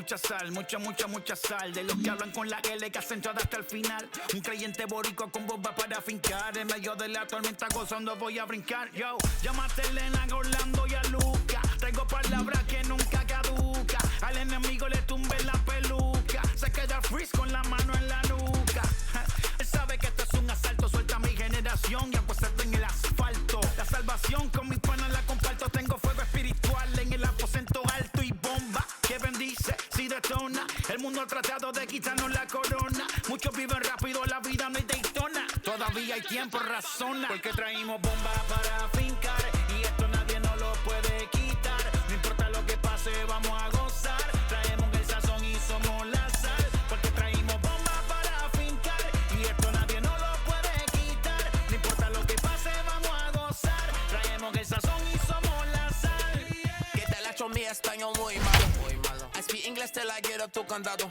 mucha sal, mucha sal. De los que hablan con la L que hacen todo hasta el final. Un creyente boricua con bomba para fincar. En medio de la tormenta gozando voy a brincar. Yo, llámate a Elena, a Orlando y a Luca. Traigo palabras que nunca caduca. Al enemigo le tumbe la peluca. Se queda freeze con la mano en la nuca. Él sabe que esto es un asalto. Suelta mi generación y apuesta en el asfalto. La salvación con mis panas la comparto. Tengo fuego espiritual en el aposento alto y bomba que bendice si detona. El mundo ha tratado de quitarnos la corona. Muchos viven rápido, la vida no hay Daytona. Todavía hay tiempo, razona. Porque traímos bomba para fincar. Y esto nadie nos lo puede quitar. No importa lo que pase, vamos a gozar. Traemos el sazón y somos la sal. Porque traímos bomba para fincar. Y esto nadie nos lo puede quitar. No importa lo que pase, vamos a gozar. Traemos el sazón y somos la sal. Que te la echo mi español muy malo. I speak English till I get up to condado.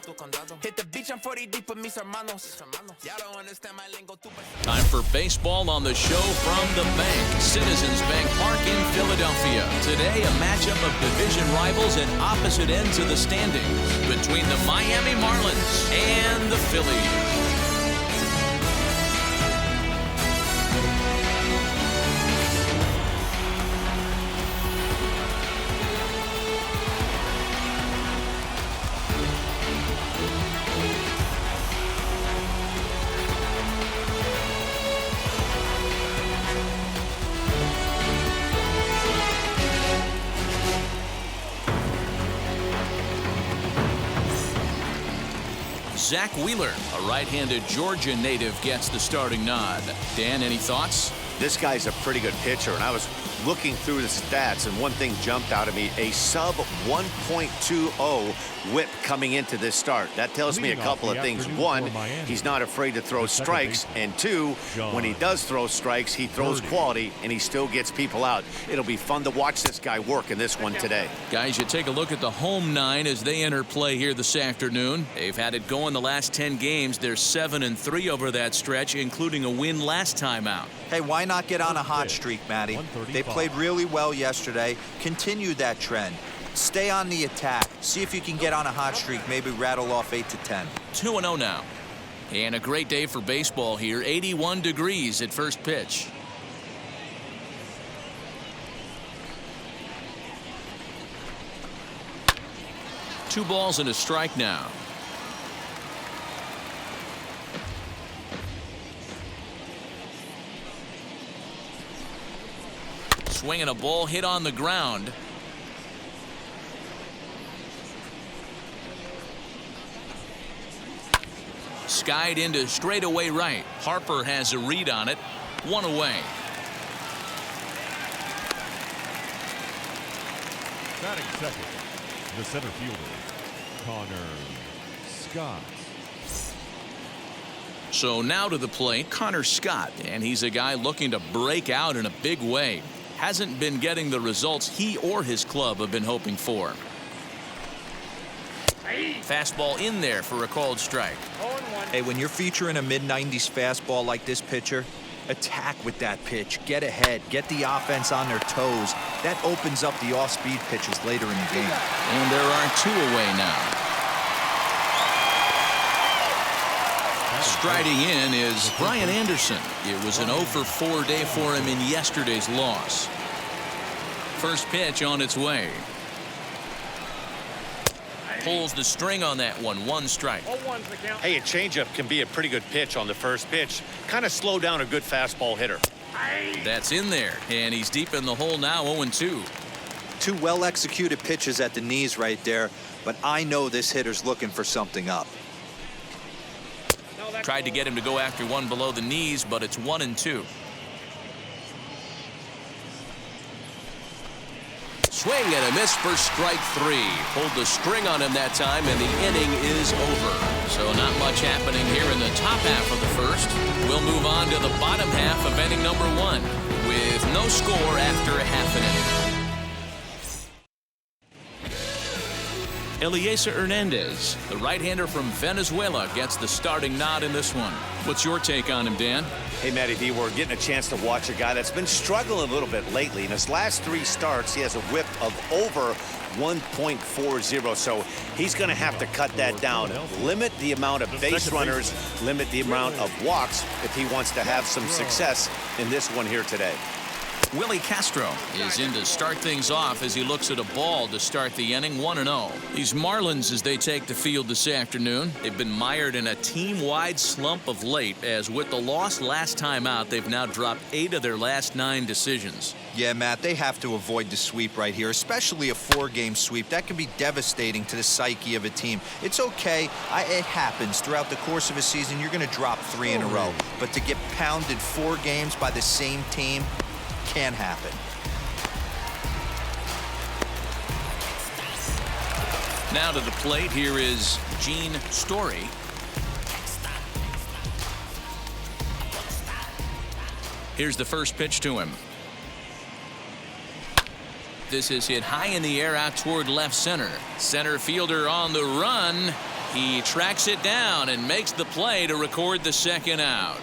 Hit the beach, I'm 40 deep with mis hermanos. Y'all don't understand my lingo too. Time for baseball on the show from the bank. Citizens Bank Park in Philadelphia. Today, a matchup of division rivals at opposite ends of the standings between the Miami Marlins and the Phillies. Zach Wheeler, a right-handed Georgia native, gets the starting nod. Dan, any thoughts? This guy's a pretty good pitcher, and I was looking through the stats, and one thing jumped out at me, a sub 1.20 whip coming into this start. That tells me a couple of things. One, he's not afraid to throw strikes, and two, when he does throw strikes, he throws quality, and he still gets people out. It'll be fun to watch this guy work in this one today. Guys, you take a look at the home nine as they enter play here this afternoon. They've had it going the last 10 games. They're 7-3 over that stretch, including a win last time out. Hey, why not get on a hot streak, Matty? They played really well yesterday. Continue that trend. Stay on the attack. See if you can get on a hot streak, maybe rattle off 8 to 10. 2-0 now. And a great day for baseball here. 81 degrees at first pitch. Two balls and a strike now. Swinging a ball hit on the ground. Skied into straightaway right. Harper has a read on it. One away. Batting second, the center fielder, Connor Scott. So now to the plate, Connor Scott, and he's a guy looking to break out in a big way. Hasn't been getting the results he or his club have been hoping for. Fastball in there for a called strike. Hey, when you're featuring a mid-90s fastball like this pitcher, attack with that pitch. Get ahead. Get the offense on their toes. That opens up the off-speed pitches later in the game. And there are two away now. Striding in is Brian Anderson. It was an 0 for 4 day for him in yesterday's loss. First pitch on its way. Pulls the string on that one. One strike. Hey, a changeup can be a pretty good pitch on the first pitch. Kind of slow down a good fastball hitter. That's in there, and he's deep in the hole now. 0-2. Two well-executed pitches at the knees right there, but I know this hitter's looking for something up. Tried to get him to go after one below the knees, but it's 1-2. Swing and a miss for strike three. Pulled the string on him that time, and the inning is over. So not much happening here in the top half of the first. We'll move on to the bottom half of inning number one with no score after a half an inning. Eliezer Hernandez, the right-hander from Venezuela, gets the starting nod in this one. What's your take on him, Dan? Hey, Matty V, we're getting a chance to watch a guy that's been struggling a little bit lately. In his last 3 starts, he has a whip of over 1.40, so he's going to have to cut that down. Limit the amount of base runners, limit the amount of walks if he wants to have some success in this one here today. Willie Castro is in to start things off as he looks at a ball to start the inning, 1-0. These Marlins, as they take the field this afternoon, they've been mired in a team-wide slump of late, as with the loss last time out, they've now dropped 8 of their last 9 decisions. Yeah, Matt, they have to avoid the sweep right here, especially a 4-game sweep. That can be devastating to the psyche of a team. It's okay. It happens. Throughout the course of a season, you're going to drop 3 in a row. But to get pounded 4 games by the same team can happen. Now to the plate, here is Gene Story. Here's the first pitch to him. This is hit high in the air out toward left center. Center fielder on the run. He tracks it down and makes the play to record the second out.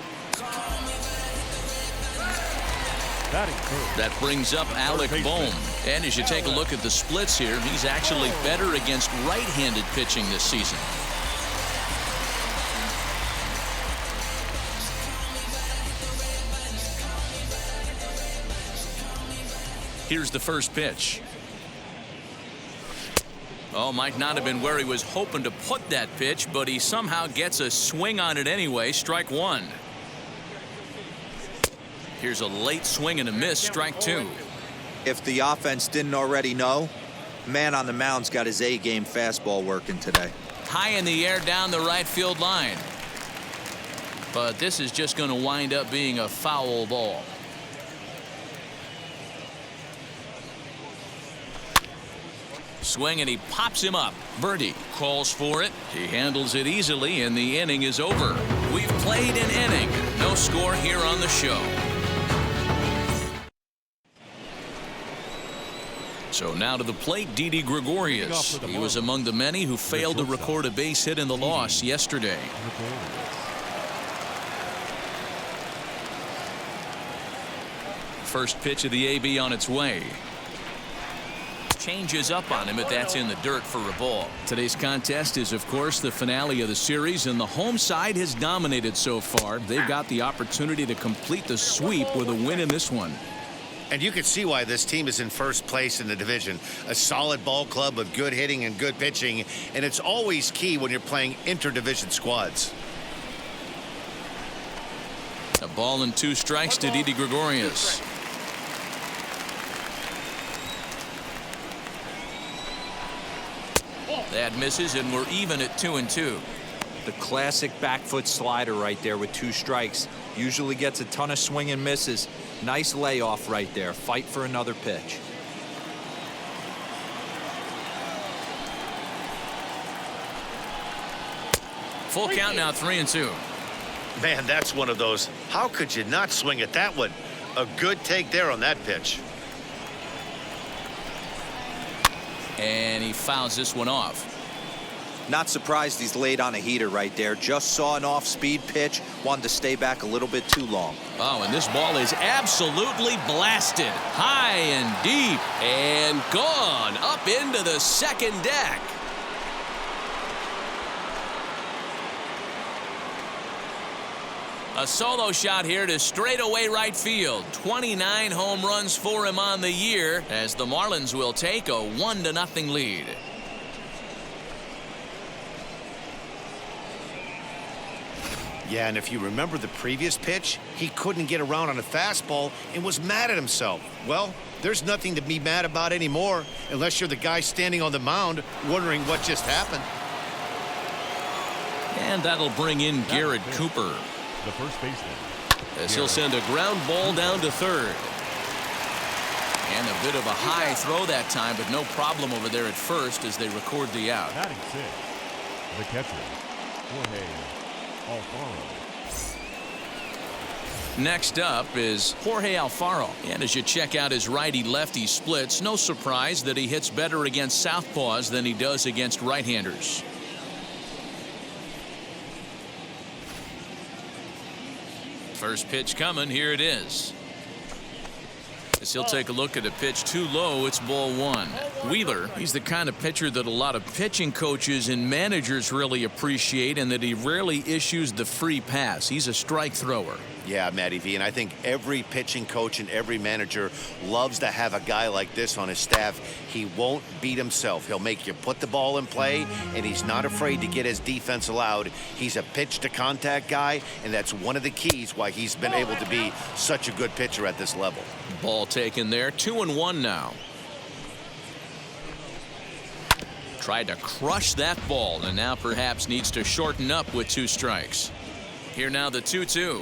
That brings up Alec Bohm. And as you take a look at the splits here, he's actually better against right-handed pitching this season. Here's the first pitch. Oh, might not have been where he was hoping to put that pitch, but he somehow gets a swing on it anyway. Strike 1. Here's a late swing and a miss, strike 2. If the offense didn't already know, man on the mound's got his A-game fastball working today. High in the air down the right field line. But this is just going to wind up being a foul ball. Swing, and he pops him up. Birdie calls for it. He handles it easily, and the inning is over. We've played an inning. No score here on the show. So now to the plate, Didi Gregorius. He was among the many who failed to record a base hit in the loss yesterday. First pitch of the AB on its way. Changes up on him, but that's in the dirt for a ball. Today's contest is, of course, the finale of the series, and the home side has dominated so far. They've got the opportunity to complete the sweep with a win in this one. And you can see why this team is in first place in the division. A solid ball club with good hitting and good pitching, and it's always key when you're playing interdivision squads. A ball and 2 strikes to Didi Gregorius. That misses, and we're even at 2-2. The classic back foot slider right there with 2 strikes. Usually gets a ton of swing and misses. Nice layoff right there. Fight for another pitch. Full count now, 3-2. Man, that's one of those. How could you not swing at that one? A good take there on that pitch. And he fouls this one off. Not surprised he's laid on a heater right there. Just saw an off-speed pitch. Wanted to stay back a little bit too long. Oh, and this ball is absolutely blasted. High and deep. And gone up into the second deck. A solo shot here to straightaway right field. 29 home runs for him on the year, as the Marlins will take a 1-0 lead. Yeah, and if you remember the previous pitch, he couldn't get around on a fastball and was mad at himself. Well, there's nothing to be mad about anymore, unless you're the guy standing on the mound wondering what just happened. And that'll bring in Garrett Cooper. The first baseman. As he'll send a ground ball down to third. And a bit of a high throw that time, but no problem over there at first as they record the out. Batting 6, the catcher, Jorge Alfaro. Next up is Jorge Alfaro. And as you check out his righty-lefty splits, no surprise that he hits better against southpaws than he does against right-handers. First pitch coming. Here it is. As he'll take a look at a pitch too low, it's ball one. Wheeler, he's the kind of pitcher that a lot of pitching coaches and managers really appreciate, and that he rarely issues the free pass. He's a strike thrower. Yeah, Matty V, and I think every pitching coach and every manager loves to have a guy like this on his staff. He won't beat himself. He'll make you put the ball in play, and he's not afraid to get his defense allowed. He's a pitch-to-contact guy, and that's one of the keys why he's been able to be such a good pitcher at this level. Ball taken there. 2-1 now. Tried to crush that ball, and now perhaps needs to shorten up with 2 strikes. Here now the 2-2.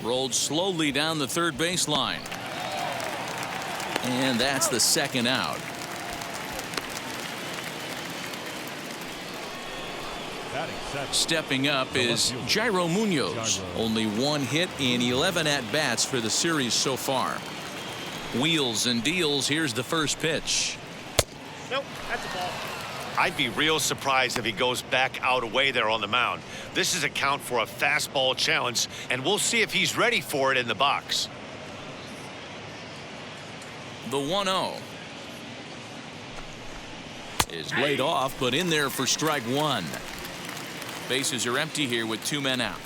Rolled slowly down the third baseline. And that's the second out. Stepping up is Jairo Munoz. Only 1 hit in 11 at-bats for the series so far. Wheels and deals. Here's the first pitch. Nope, that's a ball. I'd be real surprised if he goes back out away there on the mound. This is a count for a fastball challenge, and we'll see if he's ready for it in the box. The 1-0 is laid off, but in there for strike one. Bases are empty here with 2 men out.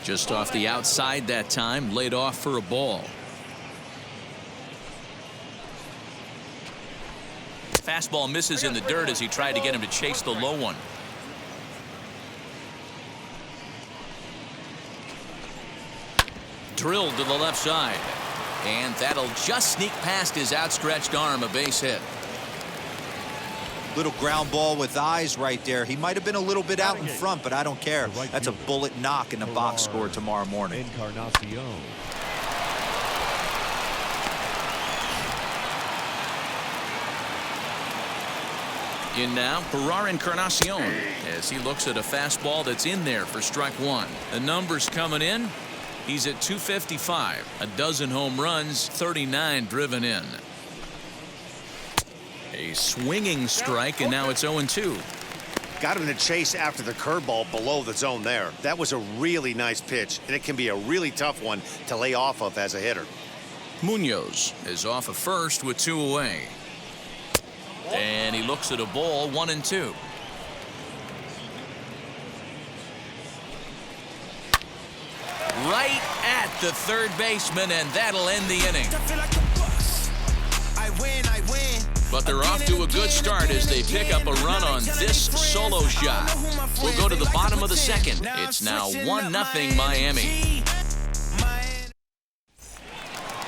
Just off the outside that time, laid off for a ball. Fastball misses in the dirt as he tried to get him to chase the low one. Drilled to the left side, and that'll just sneak past his outstretched arm. A base hit. Little ground ball with eyes right there. He might have been a little bit out in front, but I don't care. That's a bullet knock in the box score tomorrow morning. In now, Encarnacion, as he looks at a fastball that's in there for strike one. The numbers coming in. He's at 255. A dozen home runs, 39 driven in. A swinging strike, and now it's 0-2. Got him to chase after the curveball below the zone there. That was a really nice pitch, and it can be a really tough one to lay off of as a hitter. Munoz is off of first with 2 away. And he looks at a ball, 1-2. Right at the third baseman, and that'll end the inning. But they're off to a good start as they pick up a run on this solo shot. We'll go to the bottom of the second. It's now 1-0 Miami.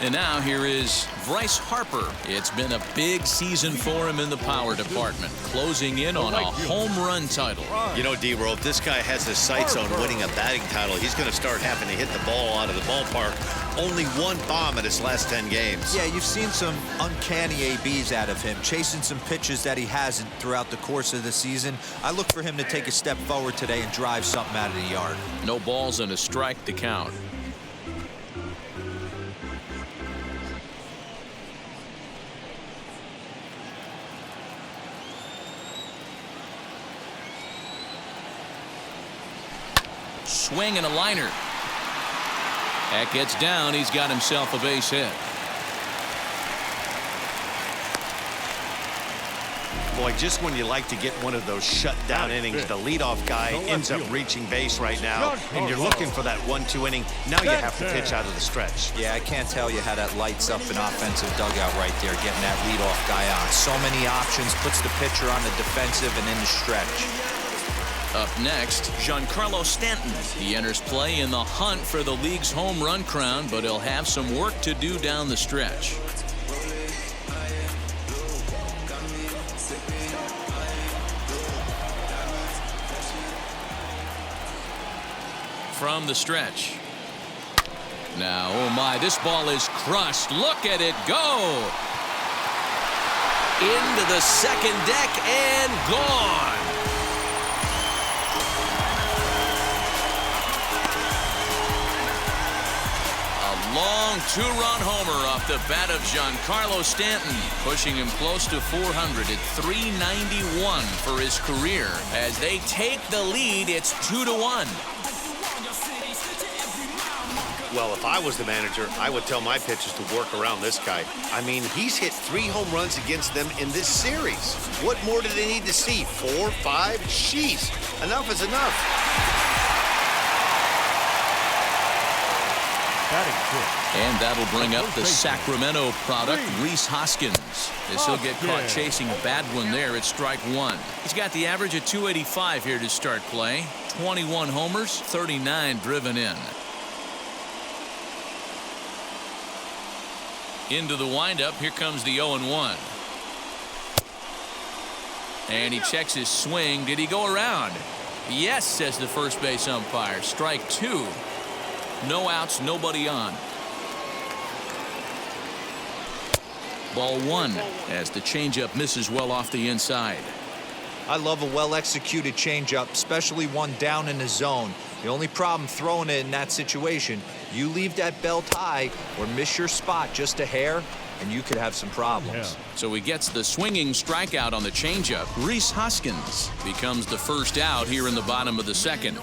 And now here is Bryce Harper. It's been a big season for him in the power department, closing in on a home run title. You know, D-Row, if this guy has his sights on winning a batting title, he's going to start having to hit the ball out of the ballpark. Only 1 bomb in his last 10 games. Yeah, you've seen some uncanny ABs out of him, chasing some pitches that he hasn't throughout the course of the season. I look for him to take a step forward today and drive something out of the yard. No balls and a strike to count. Swing and a liner. That gets down. He's got himself a base hit. Boy, just when you like to get one of those shutdown innings, the leadoff guy ends up reaching base right now, and you're looking for that 1-2 inning. Now you have to pitch out of the stretch. Yeah, I can't tell you how that lights up an offensive dugout right there, getting that leadoff guy on. So many options, puts the pitcher on the defensive and in the stretch. Up next, Giancarlo Stanton. He enters play in the hunt for the league's home run crown, but he'll have some work to do down the stretch. From the stretch. Now, oh my, this ball is crushed. Look at it go. Into the second deck and gone. Long two-run homer off the bat of Giancarlo Stanton, pushing him close to 400 at 391 for his career. As they take the lead, it's 2-1. Well, if I was the manager, I would tell my pitchers to work around this guy. I mean, he's hit 3 home runs against them in this series. What more do they need to see? 4, 5? Jeez, enough is enough. And that'll bring up the Sacramento product, Rhys Hoskins, as he'll get caught chasing a bad one there at strike 1. He's got the average of 285 here to start play. 21 homers, 39 driven in. Into the windup, here comes the 0-1. And he checks his swing. Did he go around? Yes, says the first base umpire. Strike 2. No outs, nobody on. Ball 1 as the changeup misses well off the inside. I love a well-executed changeup, especially one down in the zone. The only problem throwing it in that situation, you leave that belt high or miss your spot just a hair, and you could have some problems. So he gets the swinging strikeout on the changeup. Rhys Hoskins becomes the first out here in the bottom of the second.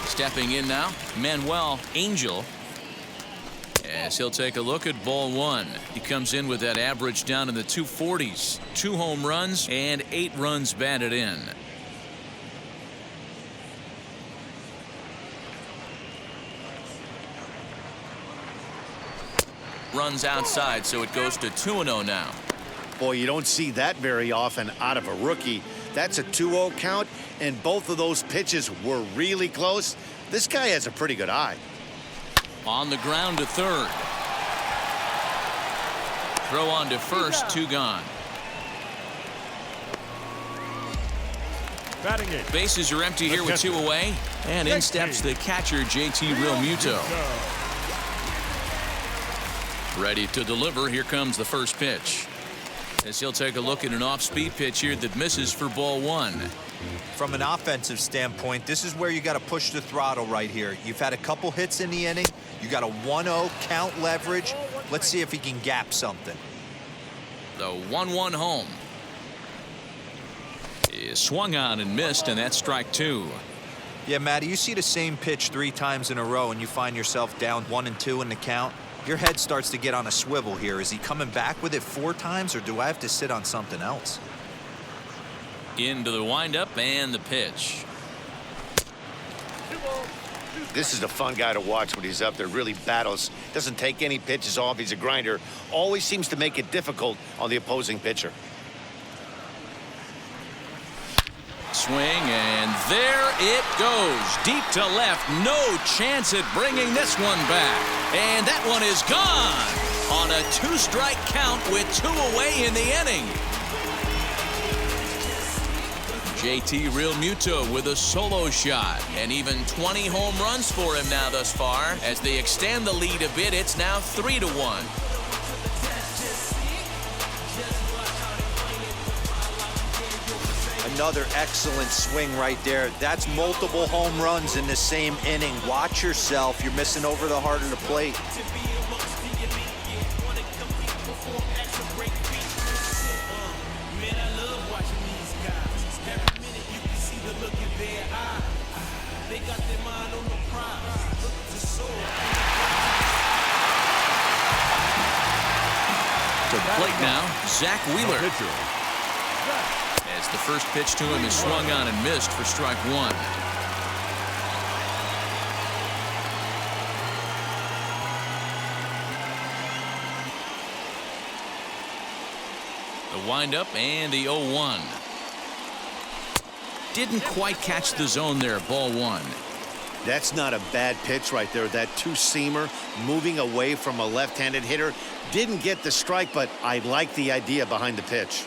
Stepping in now, Manuel Angel, as he'll take a look at ball 1. He comes in with that average down in the 240s. 2 home runs and 8 runs batted in. Runs outside, so it goes to 2-0 now. Boy, you don't see that very often out of a rookie. That's a 2-0 count, and both of those pitches were really close. This guy has a pretty good eye. On the ground to third. Throw on to first, 2 gone. Batting it. Bases are empty here with 2 away. And in steps the catcher, JT Realmuto. Ready to deliver. Here comes the first pitch. As he'll take a look at an off-speed pitch here that misses for ball 1. From an offensive standpoint, this is where you got to push the throttle right here. You've had a couple hits in the inning. You got a 1-0 count leverage. Let's see if he can gap something. The 1-1 home is swung on and missed, and that's strike 2. Yeah, Matty, you see the same pitch 3 times in a row and you find yourself down 1-2 in the count. Your head starts to get on a swivel here. Is he coming back with it 4 times, or do I have to sit on something else? Into the windup and the pitch. This is a fun guy to watch when he's up there. Really battles. Doesn't take any pitches off. He's a grinder. Always seems to make it difficult on the opposing pitcher. Swing, and there it goes. Deep to left. No chance at bringing this one back. And that one is gone on a 2-strike count with 2 away in the inning. JT Realmuto with a solo shot, and even 20 home runs for him now thus far. As they extend the lead a bit, it's now 3-1. Another excellent swing right there. That's multiple home runs in the same inning. Watch yourself. You're missing over the heart of the plate. To the plate now, Zach Wheeler. As the first pitch to him is swung on and missed for strike 1. The windup and the 0-1. Didn't quite catch the zone there, ball 1. That's not a bad pitch right there. That 2-seamer moving away from a left-handed hitter. Didn't get the strike, but I like the idea behind the pitch.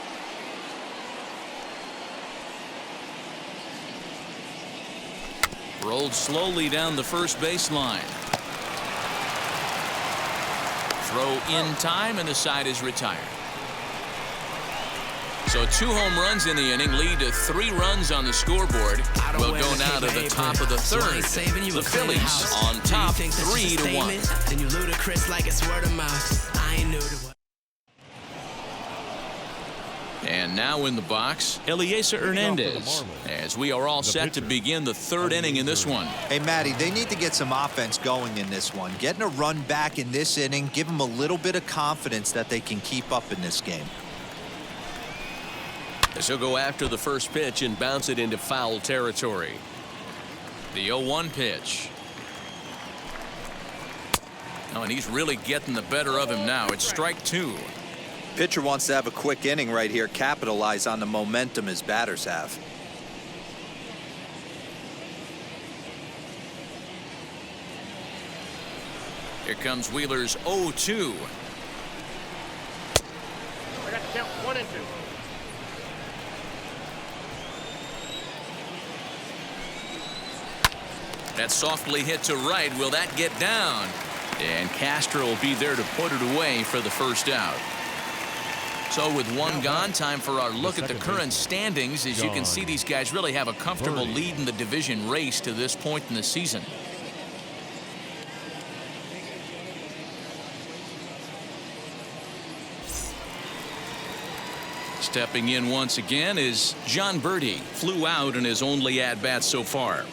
Rolled slowly down the first baseline. Throw in time, and the side is retired. So 2 home runs in the inning lead to 3 runs on the scoreboard. We'll go now to the top of the 3rd. The Phillies on top 3-1. Then you ludicrous like it's word of mouth. I ain't new to it. And now in the box, Eliezer Hernandez, as we are all set to begin the 3rd inning in this one. Hey, Matty, they need to get some offense going in this one. Getting a run back in this inning, give them a little bit of confidence that they can keep up in this game. As he'll go after the first pitch and bounce it into foul territory. The 0-1 pitch. Oh, and he's really getting the better of him now. It's strike 2. Pitcher wants to have a quick inning right here, capitalize on the momentum his batters have. Here comes Wheeler's 0-2. I got to count 1 and 2. That softly hit to right. Will that get down? And Castro will be there to put it away for the first out. So with 1 gone, time for our look at the current standings. As you can see, these guys really have a comfortable lead in the division race to this point in the season. Stepping in once again is John Birdie. Flew out in his only at-bat so far.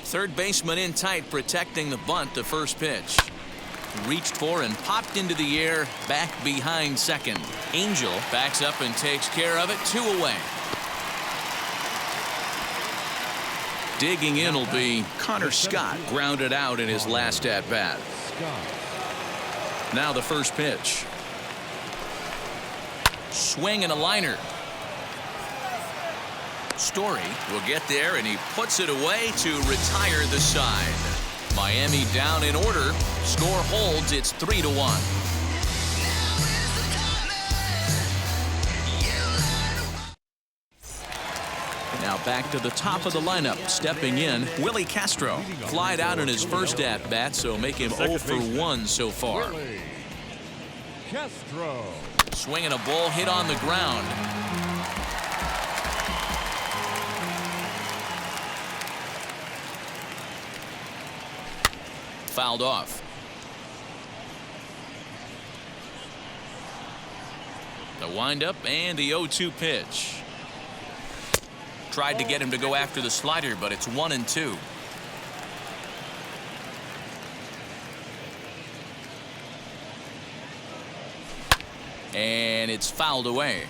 Third baseman in tight, protecting the bunt. The first pitch. Reached for and popped into the air, back behind second. Angel backs up and takes care of it. 2 away. Digging in will be Connor Scott, grounded out in his last at bat. Now the first pitch. Swing and a liner. Story will get there, and he puts it away to retire the side. Miami down in order. Score holds. It's 3-1. Now back to the top of the lineup. Stepping in, Willie Castro. Flied out in his first at-bat, so make him 0 for 1 so far. Castro. Swinging a ball hit on the ground. Fouled off. The windup and the 0-2 pitch. Tried to get him to go after the slider, but it's 1-2. And it's fouled away.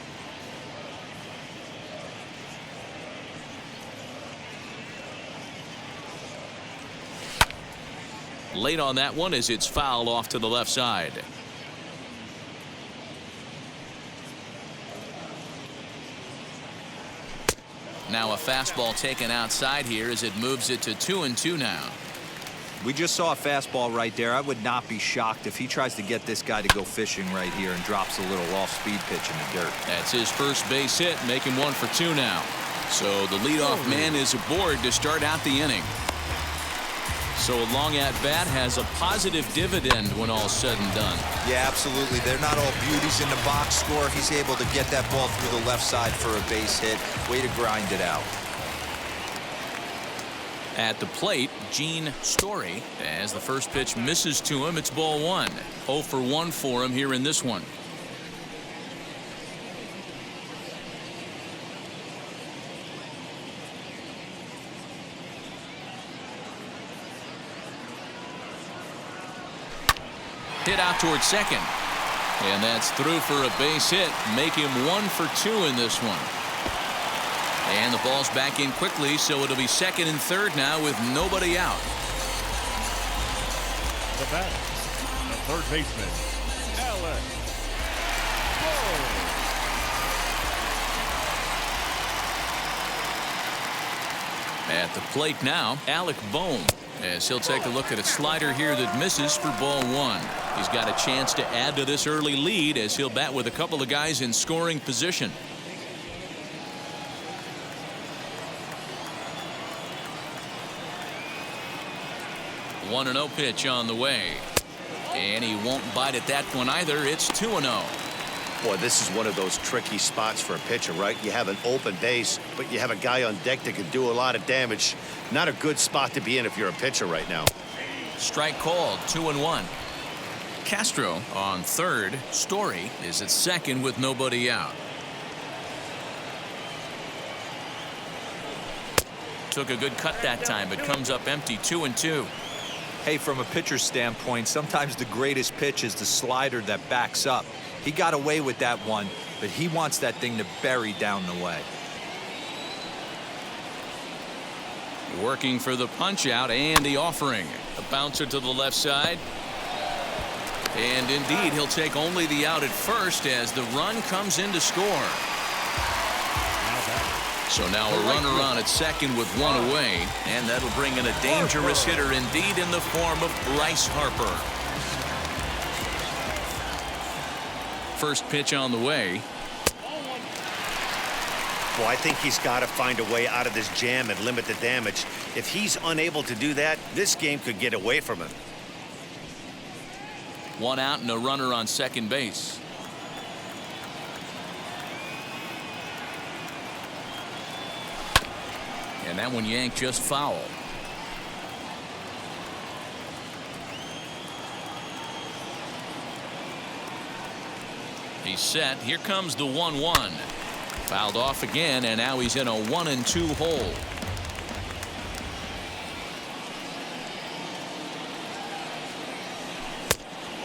Late on that one as it's fouled off to the left side. Now a fastball taken outside here as it moves it to 2-2 now. We just saw a fastball right there. I would not be shocked if he tries to get this guy to go fishing right here and drops a little off-speed pitch in the dirt. That's his first base hit, making 1 for 2 now. So the leadoff man is aboard to start out the inning. So a long at-bat has a positive dividend when all's said and done. Yeah, absolutely. They're not all beauties in the box score. He's able to get that ball through the left side for a base hit. Way to grind it out. At the plate, Gene Story, as the first pitch misses to him, it's ball 1. 0 for 1 for him here in this one. Hit out towards second. And that's through for a base hit. Make him 1 for 2 in this one. And the ball's back in quickly, so it'll be second and third now with nobody out. The batter, the third baseman, Alex Bohm. At the plate now, Alec Bohm, as he'll take a look at a slider here that misses for ball 1. He's got a chance to add to this early lead as he'll bat with a couple of guys in scoring position. One 1-0 pitch on the way. And he won't bite at that one either. It's 2-0. Boy, this is one of those tricky spots for a pitcher, right? You have an open base, but you have a guy on deck that can do a lot of damage. Not a good spot to be in if you're a pitcher right now. Strike called, 2-1. Castro on third. Story is at second with nobody out. Took a good cut that time, but comes up empty, 2-2. Hey, from a pitcher's standpoint, sometimes the greatest pitch is the slider that backs up. He got away with that one, but he wants that thing to bury down the way. Working for the punch out and the offering. A bouncer to the left side. And indeed, he'll take only the out at first as the run comes in to score. So now a runner on at second with one away, and that'll bring in a dangerous hitter indeed in the form of Bryce Harper. First pitch on the way. Well, I think he's got to find a way out of this jam and limit the damage. If he's unable to do that, this game could get away from him. One out and a runner on second base. And that one yanked just foul. He's set. Here comes the 1-1. Fouled off again, and now he's in a 1-2 hole.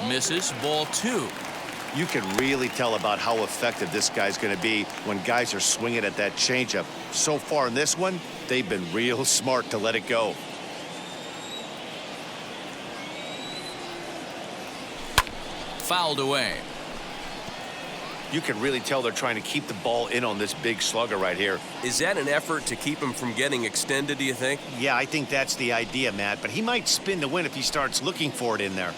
Misses, ball 2. You can really tell about how effective this guy's going to be when guys are swinging at that changeup. So far in this one, they've been real smart to let it go. Fouled away. You can really tell they're trying to keep the ball in on this big slugger right here. Is that an effort to keep him from getting extended, do you think? Yeah, I think that's the idea, Matt, but he might spin to win if he starts looking for it in there.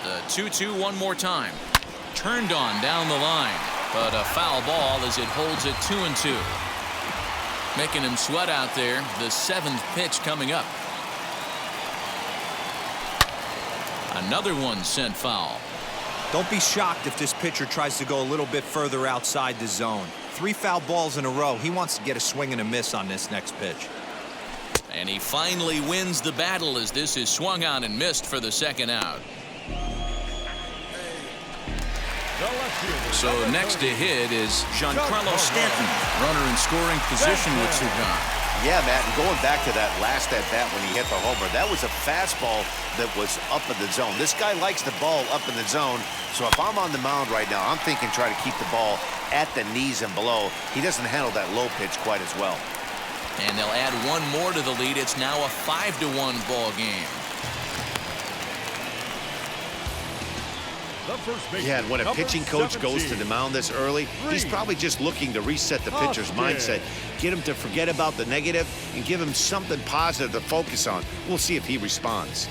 The 2-2 one more time. Turned on down the line, but a foul ball as it holds it 2-2. Making him sweat out there. The 7th pitch coming up. Another one sent foul. Don't be shocked if this pitcher tries to go a little bit further outside the zone. 3 foul balls in a row. He wants to get a swing and a miss on this next pitch. And he finally wins the battle as this is swung on and missed for the second out. So next to hit is Giancarlo Stanton, runner in scoring position with Sugan. Yeah, Matt, and going back to that last at-bat when he hit the homer, that was a fastball that was up in the zone. This guy likes the ball up in the zone, so if I'm on the mound right now, I'm thinking try to keep the ball at the knees and below. He doesn't handle that low pitch quite as well. And they'll add one more to the lead. It's now a 5-1 ball game. Yeah, and when a pitching coach goes to the mound this early, he's probably just looking to reset the pitcher's mindset, get him to forget about the negative, and give him something positive to focus on. We'll see if he responds.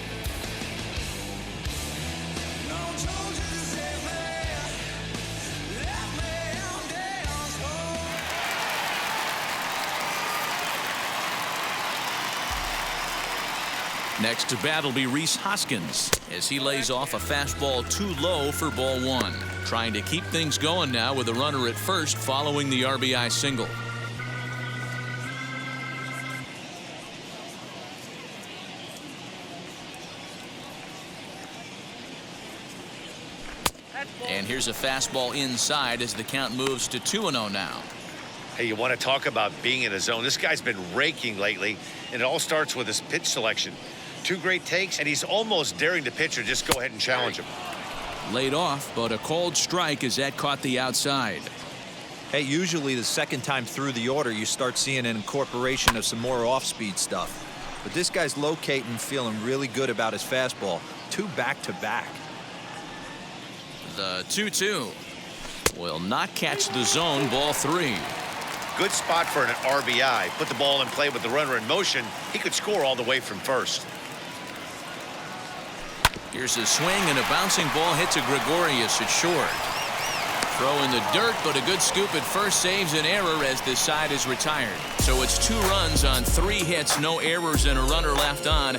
Next to bat will be Rhys Hoskins as he lays off a fastball too low for ball 1. Trying to keep things going now with a runner at first following the RBI single. And here's a fastball inside as the count moves to 2-0 now. Hey, you want to talk about being in a zone? This guy's been raking lately, and it all starts with his pitch selection. 2 great takes, and he's almost daring the pitcher just go ahead and challenge him. Laid off, but a called strike as that caught the outside. Hey, usually the second time through the order, you start seeing an incorporation of some more off-speed stuff. But this guy's locating, feeling really good about his fastball. 2 back-to-back. The 2-2 will not catch the zone, ball 3. Good spot for an RBI. Put the ball in play with the runner in motion. He could score all the way from first. Here's a swing, and a bouncing ball hits a Gregorius at short. Throw in the dirt, but a good scoop at first saves an error as this side is retired. So it's 2 runs on 3 hits, no errors, and a runner left on.